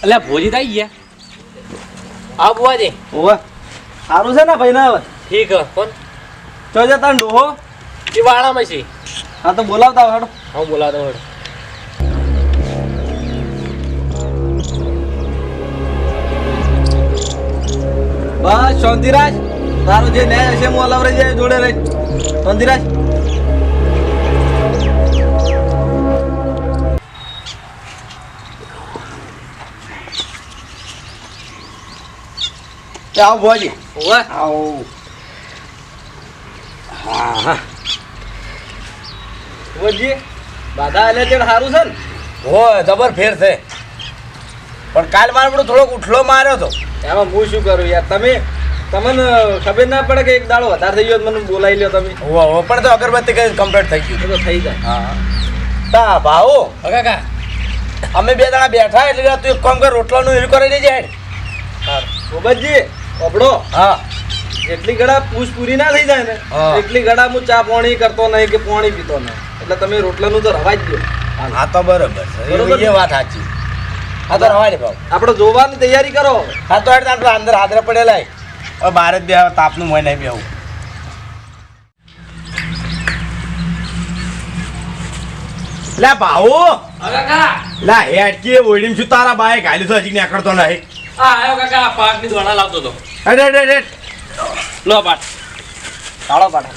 અલ્યા ભોજી થઈ ગયા. આવ બુવાજી. ઓવે સારું છે ને ભાઈ ના હવે ઠીક હે. કોણ ચો જતા ડોહો એ વાળામાં છે. હા તો બોલાવતા હેડો. હા બોલાવતો હેડો. બસ શાંતિરાજ તારું જે ન્યાય હશે હું અલાવરે જાય જોડે રહી. શાંતિરાજ આવો ભુવાજી. ઓવે આવો. હા હા ભુવાજી બાધા એટલે તે સારું છે ને. હોય જબર ફેર છે પણ કાલ મારે બધો થોડોક ઉઠલો માર્યો હતો. એમાં હું શું કરું યાર તમને ખબર ના પડે કે એક દાડો વધારે થઈ ગયો મને બોલાવી લ્યો તમે. હોવો પણ તો અગરબત્તી કઈ કમ્પ્લીટ થઈ ગયું. તો થઈ જાય. હા તા ભાવો કાકા અમે બે દાડા બેઠા એટલે તું એક કામ કર રોટલાનું એરું કરી દેજે હેડ. ગોબતજી ઓપડો હા એટલી ઘડા પૂછ પૂરી ના થઈ જાય ને હા. એટલી ઘડા હું ચા પાણી કરતો નહીં કે પાણી પીતો નહીં એટલે તમે રોટલાનું તો રવા જ દો. હા તો બરોબર છે બરોબર. એ વાત સાચી. હા તો રવાય ને ભાવ. આપણે જોવાની તૈયારી કરો. હા તો હેડ આપણે અંદર હાથરે પડેલા હવે બહાર જ બે તાપનું મોય નહીં બેવું. લે ભાવો કાકા લા હેડકી ઓઈડીમ શું તારા બાએ ગાલી તો હજી નીકળતો નહીં. આ આયો કાકા પાકની દોણા લાવતો તો. હેડ હેડ હેડ હેડ. લો પાટ. તાળો પાઠા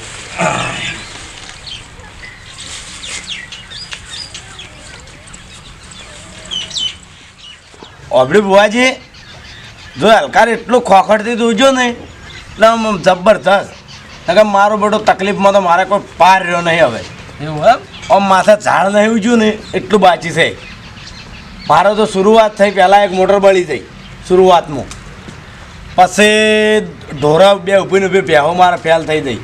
ઓબડી બુવાજી જો હલકાર એટલું ખોખડથી જોજો ને એટલે આમ જબરજસ્ત. કે મારો બેટો તકલીફમાં તો મારે કોઈ પાર રહ્યો નહીં હવે. એવું એમ આમ માથે ઝાડ નહીં ઉજ્યું ને એટલું બાકી છે. મારો તો શરૂઆત થઈ પહેલાં એક મોટર બળી થઈ શરૂઆતમાં. પછી ઢોરા બે ઊભી ઊભી પહેવો મારે ફેલ થઈ ગઈ.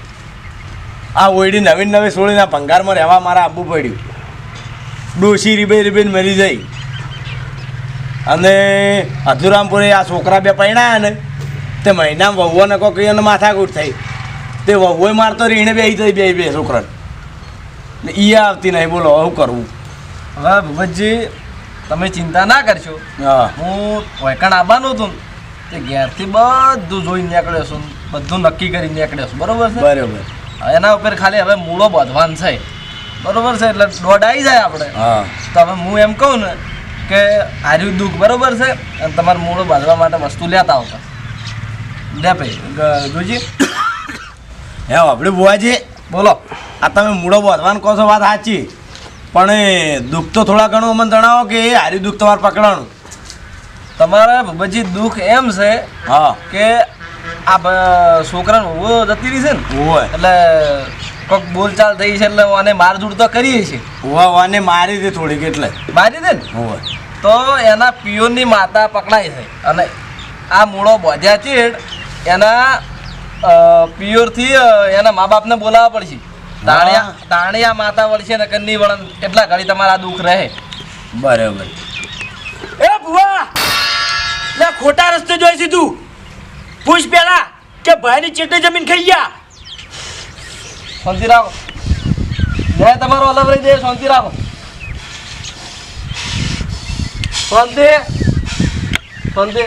આ ઓયડી નવીન નવી સોળીના ભંગારમાં રહેવા મારે આવવું પડ્યું. ડોશી રીબે રીબેને મરી જઈ અને હજુરામપુરે આ છોકરા બે પરણાયા ને તે મહિનામાં વહુઓને કોઈ એને માથાકૂટ થઈ. તે વહુએ મારતો રીણે બે થઈ બે છોકરાને ને એ આવતી નહીં. બોલો શું કરવું? હવે ભૂપતજી તમે ચિંતા ના કરશો. હા હું વૈકણ આવવાનું હતું ને તે ઘેરથી બધું જોઈને નીકળ્યો છું બધું નક્કી કરીને નીકળ્યો છું બરોબર છે. બરાબર. એના ઉપર ખાલી હવે મૂળો બાંધવાનું છે બરોબર છે એટલે દોડ આવી જાય આપણે. હા તો હવે હું એમ કહું ને કે આર્યું દુઃખ બરોબર છે અને તમારે મૂળો બાંધવા માટે વસ્તુ લેતા આવતા લે ભાઈ જોજી. હે આપણે બુવાજી બોલો. આ તમે મૂળો બાંધવાનું કહો છો વાત સાચી પણ એ દુઃખ તો થોડા ઘણું અમને જણાવો કે એ હારી દુઃખ તમારે પકડવાનું. તમારે ભૂપતજી દુઃખ એમ છે હા કે આ છોકરાને વહુ જતી રહી છે ને હોય એટલે કોઈક બોલચાલ થઈ છે એટલે અને મારઝૂડ તો કરીએ છીએ. વાને મારી દે થોડીક એટલે મારી દે ને હોય. તો એના પિયોની માતા પકડાય છે અને આ મૂળો બોધ્યા ચેડ એના પિયોરથી એના મા બાપને બોલાવવા પડશે. તાણિયા માતા વળશે ને કન્ની વળન એટલા ઘડી તમારા દુઃખ રહે. બરાબર. એ બુવા લે ખોટા રસ્તે જોઈ સીધું. પૂછ પેલા કે ભાઈની ચેટે જમીન ખાઈ ગયા. શાંતિ રાખો. ન્યાય તમારો અલગ રહી જાય. શાંતિ રાખો. શાંતિ શાંતિ.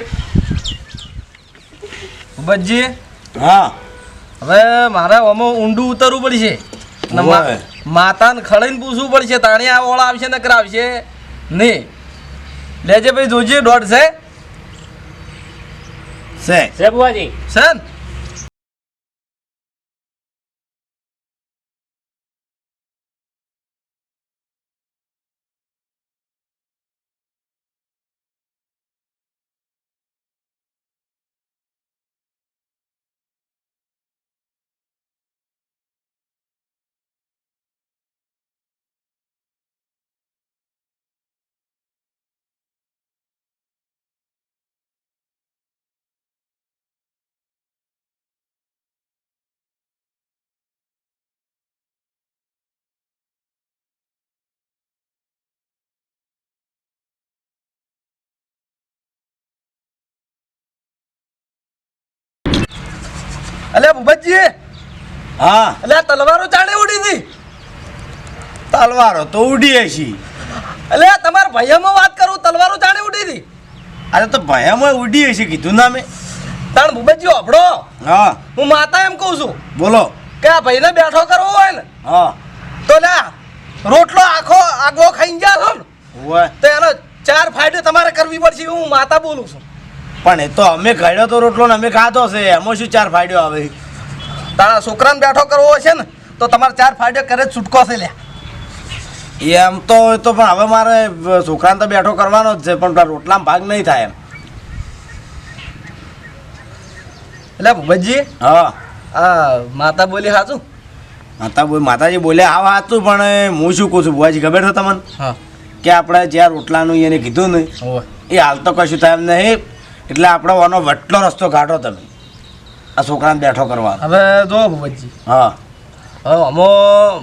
ભૂપતજી હા હવે મારે આમાં ઊંડું ઉતરવું પડશે. ઓય. માતાને ખળીને પૂછવું પડશે તાણી આ ઓળા આવશે ને કરાવશે નહીં. લેજે ભાઈ જોજે દોઢ છે છે બુવાજી. છે ને? અલ્યા ભૂપતજી હા અલ્યા તલવારો ચાણે ઉડી હતી. તલવારો તો ઉડીએ છીએ. અલ્યા તમારા ભાઈઓમાં વાત કરું તલવારો ચાણે ઉડી હતી. અરે તો ભયામાં ઉડી હશે કીધું ના મેં. તાણ ભૂપતજી હોભળો, હા હું માતા એમ કહું છું બોલો. કે આ ભાઈને બેઠો કરવો હોય ને હા તો લ્યા રોટલો આખો આગો ખાઈને જા છો ને હોય તો એનો 4 ફાયદો તમારે કરવી પડશે. હું માતા બોલું છું. પણ એ તો અમે ખાડ્યો તો રોટલો ને અમે ખાધો છે, એમાં શું 4 ફાયદો આવે? તારા છોકરાને બેઠો કરવો હશે ને તો તમારે 4 ફાયદો કરે જ છૂટકો છે લ્યા. એમ તો એ તો પણ હવે મારે છોકરાને તો બેઠો કરવાનો જ છે, પણ પેલા રોટલામાં ભાગ નહીં થાય એમ. એટલે ભૂપતજી હા આ માતા બોલી સાચું? માતાજી બોલ્યા હા સાચું, પણ હું શું કહું છું બુવાજી ખબર છે તમને હા કે આપણે જ્યાં રોટલાનું એને કીધું ને હોય એ હાલ તો કશું થાય એમ નહીં, એટલે આપણે આનો વટલો રસ્તો કાઢો તમે આ છોકરાને બેઠો કરવા. હવે જો ભૂપતજી હા હવે અમો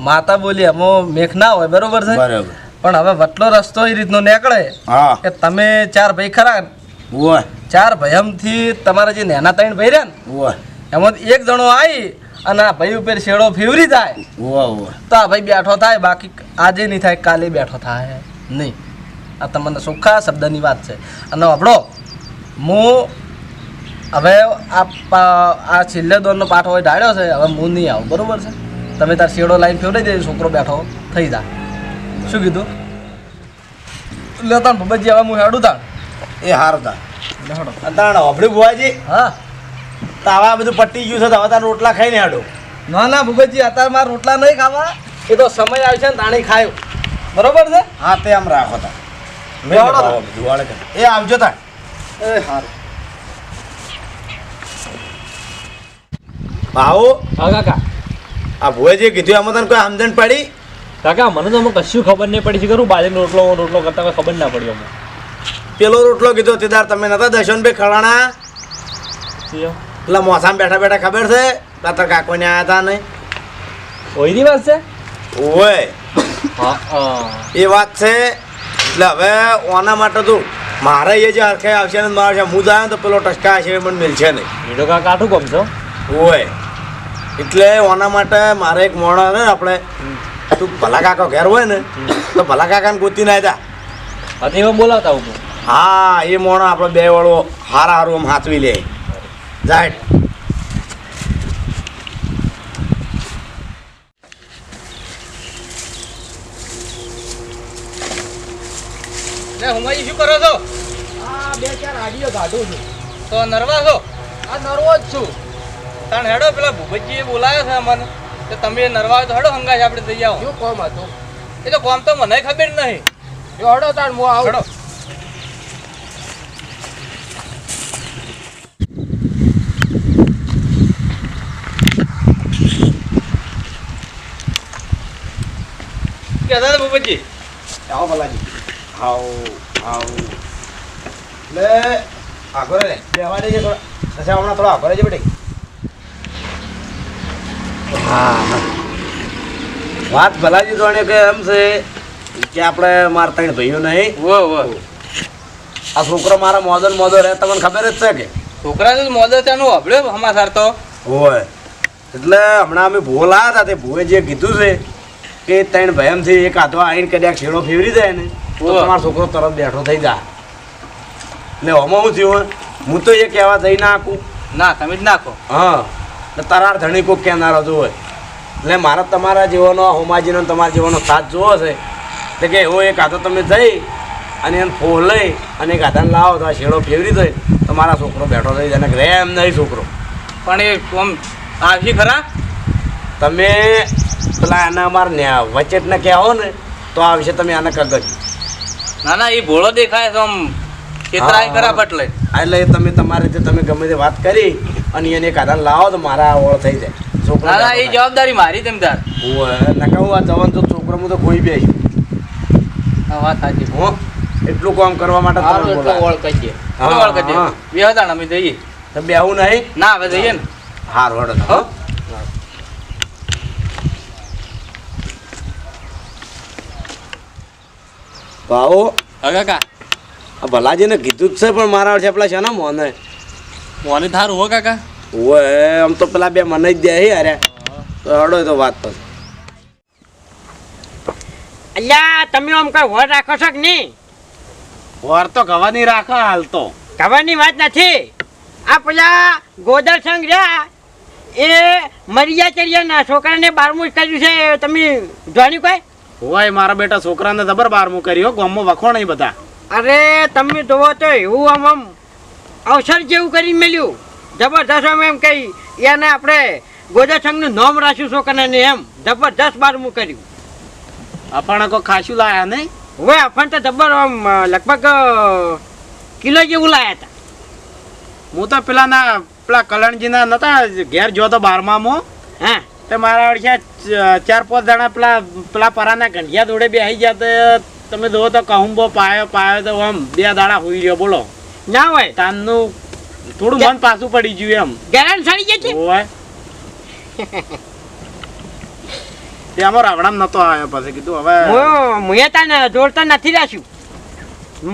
માતા બોલી અમો મેઘ ના હોય બરોબર છે, બરાબર. પણ હવે વટલો રસ્તો એ રીતનો નીકળે હા કે તમે 4 ભાઈ ખરા ને, હોય 4 ભયમથી તમારા જે નાના 3 ભાઈ રહ્યા ને હોય એમાંથી એક જણો આવી અને આ ભાઈ ઉપર શેડો ફેવરી જાય હોય તો આ ભાઈ બેઠો થાય, બાકી આજે નહીં થાય કાલે બેઠો થાય નહીં. આ તમને ચોખ્ખા શબ્દની વાત છે. અને આપણો હું હવે આ છેલ્લે દોરનો પાઠો હોય ઢાળ્યો છે, હવે હું નહીં આવું બરોબર છે. તમે તાર શેડો લાઈન ફેવરાઈ દેજો, છોકરો બેઠો થઈ જાય. શું કીધું? લે તાણ ભૂપતજી હવે હું હેડું તાણ. એ હારું તા લે હેડો. તાણ હોભળ્યું બુવાજી? હા તો આવા બધું પટી ગયું છે, તો હવે તાર રોટલા ખાઈને હાડો. ના ના ભૂપતજી અત્યારે મારા રોટલા નહીં ખાવા, એ તો સમય આવશે ને તાણી ખાયો બરોબર છે. હા તે આમ રાખો તા વાળો એ આવજો તા. એ સારું. ભાવો હા કાકા. આ ભુવાજીએ કીધું આમાં તને કોઈ સમજણ પડી? કાકા મને તો કશું ખબર નહીં પડી છે, કરું બાજરીનો રોટલો કરતા કોઈ ખબર ના પડી અમને. પેલો રોટલો કીધો તેદાર તમે નતા દર્શનભાઈ ખરાણા પેલા મોસામાં બેઠા બેઠા ખબર છે તાર કાકોને આયા હતા ને? ઓયરી વાત છે. ઓય હા હા. એ વાત છે. એટલે હવે ઓના માટે તો મારે એ જે હરખે આવશે ને મારે હું જાય તો પેલો ટચકા હશે એ મને મિલશે નહીં. એ તો કાકા કાઠું ગમ છો. ઓય એટલે ઓના માટે મારે એક મોણો ને આપણે તું ભલા કાકો ઘેર હોય ને તો ભલા કાકાને ગોતી ના હતા. હા તો એવા બોલાવતા હું. હા એ મોણો આપણે 2 વાળો હારા હારું આમ હાથવી લે જાય. હુમાજી શું કરો છો? આ 2-4 આડીઓ કાઢું છું. તો નરવા છો? આ નરવો જ છું. તાણ હેડો પેલા ભૂપતજીએ બોલાયો છે અમને, તો તમે નરવા તો હેડો હંગાજ આપણે જઈ આવો. શું કોમ હતું? એ તો કોમ તો મને ખબર નહીં. હેડો તાણ હું આવું. હેડો. કે દાદા ભૂપતજી આવો ભલાજી આવો આવો લે આગળ રે બેવા દેજે થોડા પછી હમણાં થોડા આગળ રહેજે બેટી. હા વાત ભલાજી જોડે કે એમ છે કે આપણે મારા 3 ભાઈઓ નહીં. વો વો આ છોકરો મારા મોદો રહે તમને ખબર જ છે કે છોકરા તો મોદો ત્યાંનું હબળ્યો હમાસાર તો હોય. એટલે હમણાં અમે ભૂવો લાયા હતા તે ભૂવે જે કીધું છે કે 3 ભાઈઓમાંથી એક આધો આવીને કદાચ છેડો ફેવરી જાય ને તો તમારો છોકરો તરત બેઠો થઈ જાય. એટલે આમાં શું થયું હું તો એ કહેવા જઈ ના આખું ના તમે જ નાખો. હા એટલે તારા ધણી કોક કહેનારો જો હોય એટલે મારે તમારા જીવનો હોમાજીનો તમારા જીવનો સાથ જોવો છે એટલે કે એવો એક આધો તમે જઈ અને એને ફો લઈ અને એક આધાને લાવો તો આ શેડો ફેવરી જાય તો મારા છોકરો બેઠો થઈ જાય ને રહે એમ નહીં છોકરો. પણ એ આમ આવશે ખરા? તમે પેલા એના અમારા વચેટને કહેવો ને તો આ વિશે તમે આને કગજ. ના ના એ ભોળો દેખાય તો આમ ખેતરાય ખરા બટલે. એટલે તમે તમારી રીતે તમે ગમે તે વાત કરી અને એને એક આધાને લાવો તો મારા ઓળ થઈ જાય છોકરો. ના ના એ જવાબદારી મારી તેમદાર. નકા હું આ જવાન તો છોકરો હું તો કોઈ બી હા વાત સાચી. હું એટલું કામ કરવા માટે તમને બોલાવ્યો. ઓળ કહીએ. હા, ઓળ કહીએ. હા. બે હતા અમે જઈએ. તો બેહું નહીં. ના હવે જઈએ ને. હારું હડો હો. ભાવો હા કાકા. આ ભલાજીને કીધું જ છે પણ મારા છેપલા છે ને મોને મોને થારું હો કાકા. ઓય આમ તો પેલા 2 મને જ દે અરે તો હડો તો વાત પછી. અલ્યા તમે આમ કઈ વર રાખો છો કે નહીં? ઓર તો ગવાની રાખો હાલ તો ખબરની વાત નથી. આ પેલા ગોદર સંઘ રહ્યા એ મરિયા ચરિયાના છોકરાને 12મું કર્યું છે. તમે જાણ્યું કઈ? હોય મારા બેટા છોકરાને જબર 12મું કર્યો ગામમાં વખોણ બધા. અરે તમે જોવો તો એવું આમ અવસર જેવું કરીને મેલ્યું જબરદસ્ત. આમ એમ કહી એને આપણે ગોદર સંઘનું નામ રાખ્યું છોકરાને, એમ જબરદસ્ત 12મું કર્યું. આપણે કોઈ ખાસું લાયા નહીં. હવે આપણને તો જબર આમ લગભગ કિલો જેવું લાયા હતા. હું તો પેલા કલણજીના નતા ઘેર જો તો 12મામાં હા તે મારા વડે 4-5 જણા પેલા પરાના ગંઢિયા જોડે બેસી ગયા. તો તમે જોવો તો કહુંબો પાયો તો આમ 2 દાડા હોઈ રહ્યો. બોલો ના હોય તાનનું થોડું મન પાછું પડી ગયું એમ. ગેરંટી સડી જાય છે. હોય તે આમાં રાવણામ નતો આવ્યો. પછી કીધું હવે મુએ તાને જોડતા નથી રાખ્યું.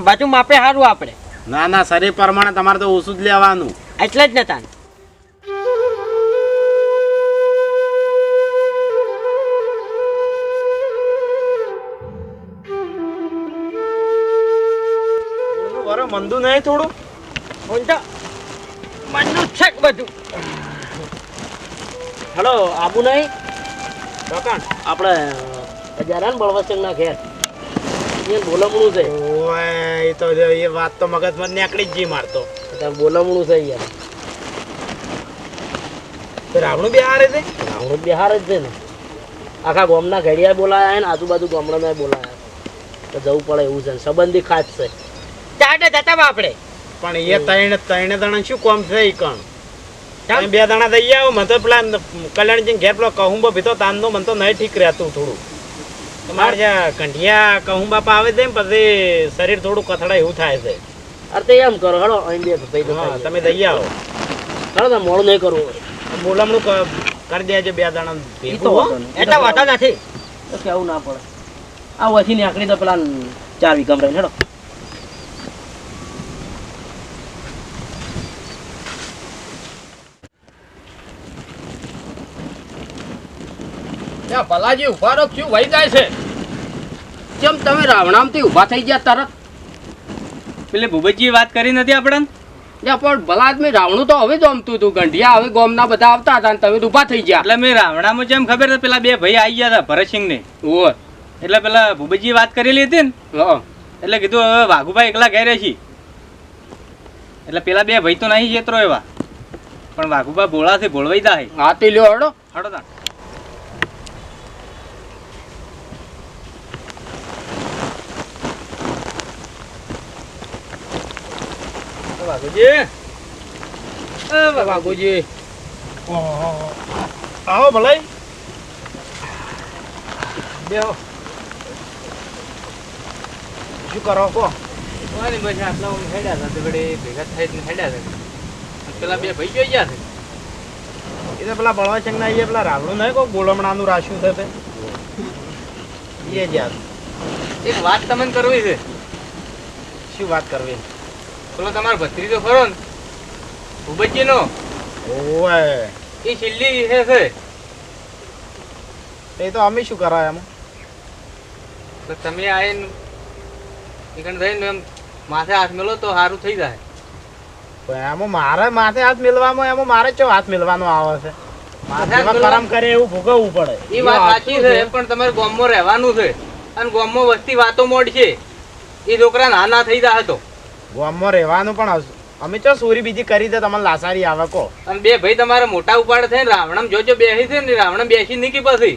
બધું માપે સારું આપણે. ના શરીર પ્રમાણે તમારે તો ઓછું જ લેવાનું. એટલે જ નતા. મંદુ નહીં થોડું હું તો મનનું છે બધું. હેલો આબુ નહીં કાકા આપણે હજારાન બળવસંગના ઘેર એ બોલામણું છે. ઓય એ તો એ વાત તો મગજમાં નીકળી જ જી મારતો. ત્યાં બોલામણું છે યાર. તો રાવણું બિહારે છે. રાવણું બિહાર જ છે ને. આખા ગામના ઘડિયા બોલાયા ને આજુબાજુ ગામડાના બોલાયા તો જવું પડે એવું છે. સંબંધી ખાસ છે. ચાટે જતા આપણે. પણ એ ત્રણે જણા શું કોમ છે ઈ કણ? તમે 2 જણા દઈ આવો. મને તો પેલા કલ્યાણજી ઘેર પેલો કહુંબો ભીતો તાનનો મને તો નહીં ઠીક રહેતું થોડું. તમારે જ્યાં કંઠિયા કહુંબા પાવે છે ને પછી શરીર થોડું કથડા એવું થાય છે. અરે તે એમ કરો હેડો અહીં બે ભાઈ હા તમે દઈ આવો. હેડો તમે મોડું નહીં કરવું. બોલામણું કરી દેજો 2 જણા ઈ તો વાંધો નહીં. એટલે વાતા નથી. તો કેવું ના પડે. આ વથી નીકળી તો પેલા 4 વીઘા રહીને હેડો. ભલાજી ઉભા રહો, શું વહી જાય છે? કેમ તમે રાવણામથી ઊભા થઈ ગયા તરત? પેલે ભૂપતજી વાત કરી નથી આપણને? પણ ભલા આદમી રાવણું તો હવે જમતું હતું. ગંઢિયા હવે ગોમના બધા આવતા હતા અને તમે તો ઊભા થઈ ગયા. એટલે મેં રાવણામાં જેમ ખબર છે પેલા 2 ભાઈ આવી ગયા હતા ભરતસિંહ ને. ઓહ, એટલે પેલા ભૂપતજી વાત કરેલી હતી ને એટલે કીધું હવે વાઘુભાઈ એકલા ઘેરે છે. એટલે પેલા 2 ભાઈ તો નહીં જેતરો એવા, પણ વાઘુભાઈ ભોળાથી ભોળવાઈ જાય. હા તે લ્યો હડો. હડો તા વાઘુજી આવો ભલાઈ. બેહો. શું કરો કો? કોની બસ આટલા ઊંઘ હેડ્યા હતા તે વળી ભેગા થઈને હેડ્યા હતા. પેલા 2 ભાઈ જોઈ ગયા છે. એ તો પેલા બળવાચંગના એ પેલા રાવણું નહીં કોઈ બોલમણાનું રાખ્યું છે તે એ જ યાર. એક વાત તમને કરવી છે. શું વાત કરવી? પેલો તમારો ભત્રીજો ખરો ને ભૂપતજીનો, ઓય એ છેલ્લી છે. એ તો અમે શું કરાય એમાં? તો તમે આવીને એકણ થઈને એમ માથે હાથ મેલો તો સારું થઈ જાય. પણ એમાં મારે માથે હાથ મેળવામાં એમાં મારે ચો હાથ મેળવાનો આવે છે? માથે હાથ જેવા કરમ કરે એવું ભોગવવું પડે. એ વાત સાચી છે, પણ તમારે ગામમાં રહેવાનું છે અને ગામમાં વસ્તી વાતો મોડ છે. એ છોકરા નાના થઈ જાય તો ગામમાં રહેવાનું પણ અમે ચો ચોરી બીજી કરી દે તમને લાસારી આવે કો. અને 2 ભાઈ તમારા મોટા ઉપાડ થઈને રાવણમ જોજો બેસી છે ને રાવણમ બેસી નહીં કે પછી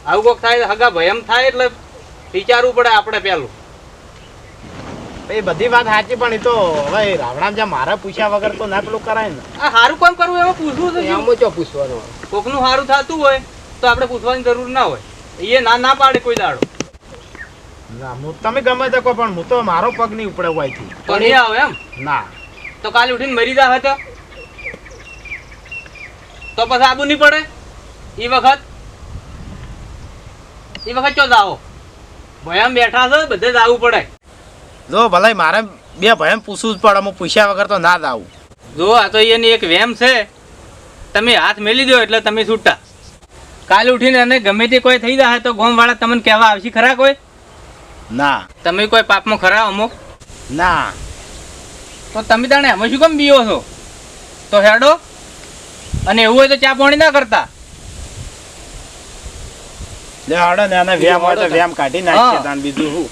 આવું કોક થાય હગા ભયમ થાય એટલે વિચારવું પડે આપણે પેલું. એ બધી વાત સાચી પણ એ તો હવે રાવણામ જ્યાં મારા પૂછ્યા વગર તો ના પેલું કરાય ને. આ સારું કામ કરવું એમાં પૂછવું છે. એમાં ચો પૂછવાનું? કોકનું સારું થતું હોય તો આપણે પૂછવાની જરૂર ના હોય. એ ના પાડે કોઈ દાડો. ના હું તમે ગમે તે કહો પણ હું તો મારો પગ નહીં ઉપડે હોયથી. તો નહીં આવે એમ? ના તો કાલે ઉઠીને મરી જાય તો પછી આબુ નહીં પડે. એ વખત ચો જાઓ ભયામ બેઠા છે બધે જ આવવું પડે. જો ભલાઈ મારે 2 ભાઈને પૂછવું જ પડે. હું પૂછ્યા વગર તો ના જ આવું. જો આ તો એની એક વેમ છે. તમે હાથ મેલી દો એટલે તમે છૂટા. કાલે ઉઠીને અને ગમે તે કોઈ થઈ જાય તો ગામવાળા તમને કહેવા આવશે ખરા કોઈ? ના તમે કોઈ પાપમાં ખરા અમુક? ના તો તમે તાણે અમે શું કેમ બીવો છો? તો હેડો, અને એવું હોય તો ચા પાણી ના કરતા. લે હાડો ને આને વ્યામ હોય તો વ્યામ કાઢી નાખીએ હા. તાન બીજું શું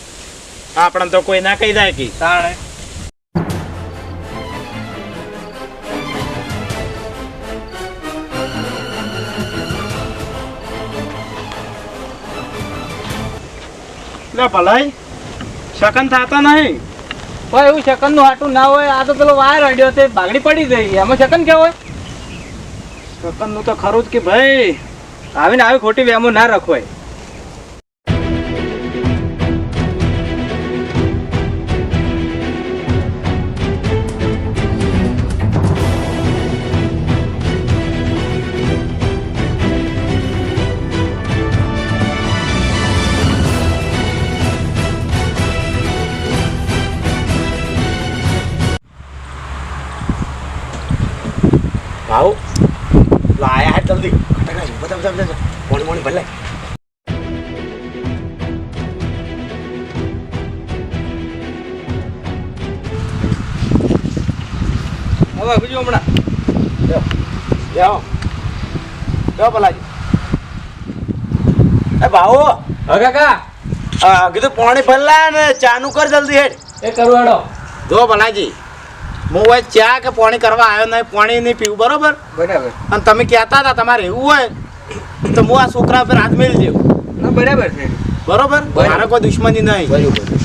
આપણે તો કોઈ ના કહી જાય કે તાણે લે ભલાઈ શકન થતા નહીં. કોઈ એવું સેકન્ડ નું હાટું ના હોય. આ તો પેલો વાયર અડ્યો તે બાગડી પડી ગઈ, એમાં સેકન્ડ કેવો હોય? શકન નું તો ખરું જ કે ભાઈ. આવીને આવી ખોટી વેમો ના રખવાય. ભાવ લાયા હે જલ્દી બધા બધા બધા મોણી મોણી ભલે હવે બીજું હમણાં જાઓ જાઓ ભલાજી. એ ભાવો હા કાકા કીધું પાણી ભરલા ને ચાનું કર જલ્દી હેડ. એ કરું હેડો. જો ભલાજી હું હોય ચા કે પાણી કરવા આવ્યો નહીં, પાણી નહીં પીવું બરોબર. બરાબર. અને તમે કહેતા હતા તમારે એવું હોય તો હું આ છોકરા પર હાથ મેળી દેવું ના બરાબર છે. બરોબર. મારે કોઈ દુશ્મની નહીં. બરાબર.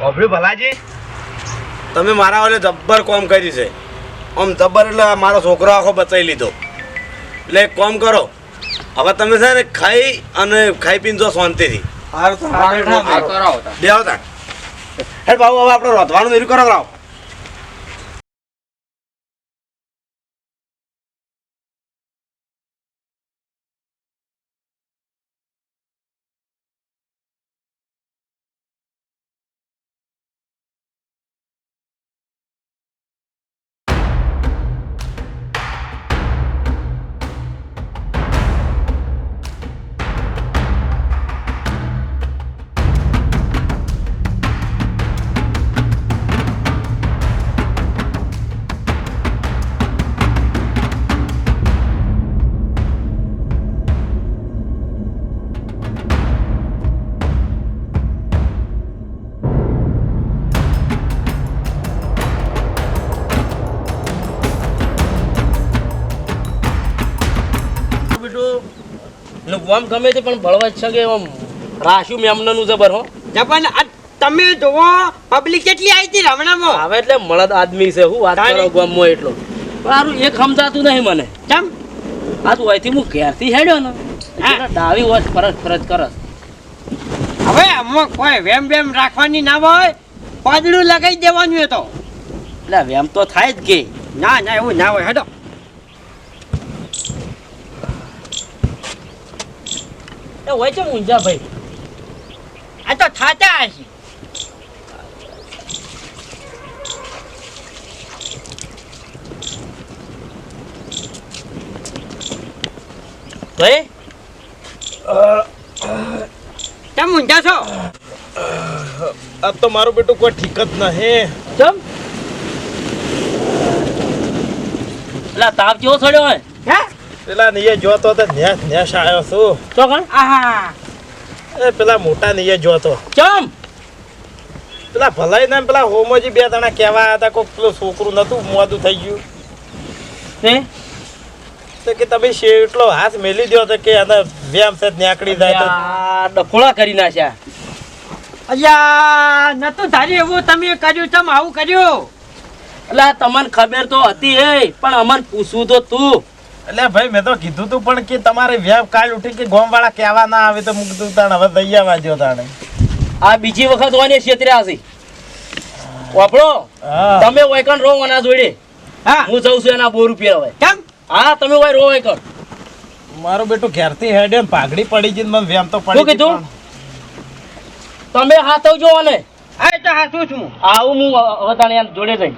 અભી ભલાજી તમે મારા ઓલે જબ્બર કોમ કરી છે. આમ જબ્બર એટલે મારો છોકરો આખો બચાવી લીધો. એટલે એક કામ કરો, હવે તમે છે ને ખાઈ પીને જો શાંતિથી બે આવતા હે બાબુ. હવે આપણે રોધવાનું મેરું કરો લાવો. આમ ગમે તે પણ ભળવા જ છે કે આમ રાશ્યું મેમનાનું જબર હો. પણ આ તમે જોવો પબ્લિક કેટલી આવી હતી રમણામાં. હવે એટલે મળદ આદમી છે, હું વાત કરો ગામમાં એટલો. મારું એક સમજાતું નહીં મને. ચમ આ તું અહીંથી હું ઘેરથી હેડ્યો ને એટલે ડાવી વોચ ફરજ કરસ. હવે આમાં કોઈ વેમ વેમ રાખવાની ના હોય, પાદડું લગાવી દેવાનું એ તો. એટલે વેમ તો થાય જ કે. ના ના એવું ના હોય. હેડો એ હોય છે ઊંઝા ભાઈ. આ તો થાતા હશે. ભાઈ તમે ઊંઝા છો? આ તો મારું બેટું કોઈ ઠીક જ નહીં. ચમ એટલે તાપ કેવો ચડ્યો હોય? હે પેલા નીએ જોતો તો નેસ આવ્યો છું. તો કણ આહા એ પેલા મોટા નીએ જોતો. ચમ પેલા ભલાઈ ને પેલા હોમોજી બે જણા કહેવા હતા કોઈ પેલું છોકરું નતું મોદું થઈ ગયું તે તો કે તમે એટલો હાથ મેલી દો તો કે એને વ્યામ છે નીકળી જાય તો આ ડફોળા કરી નાખ્યા. અલ્યા નતું ધાર્યું એવું તમે કર્યું. તમે આવું કર્યું? એટલે તમને ખબર તો હતી એ, પણ અમને પૂછવું તો તું. એટલે ભાઈ મેં તો કીધું તું પણ કે તમારે વેબ કાલ ઉઠી કે ગોમ વાળા કહેવા ના આવે તો હું કીધું તાણ હવે દઈ આવવા દ્યો તાણે. આ બીજી વખત હોય છેતર્યા હશે વાપરો હા તમે વૈકણ રો ના જોડે હા હું જઉં છું એના 2 રૂપિયા હવે કેમ હા તમે હોય રો વૈકણ મારું બેટું ઘેરથી હેડે ને પાઘડી પડી ગઈ ને મને વેમ તો શું પડી ગઈ કીધું? પણ તમે હાથવજો અને આ તો હાસું છું આવું હું હવે તાણે એના જોડે જઈ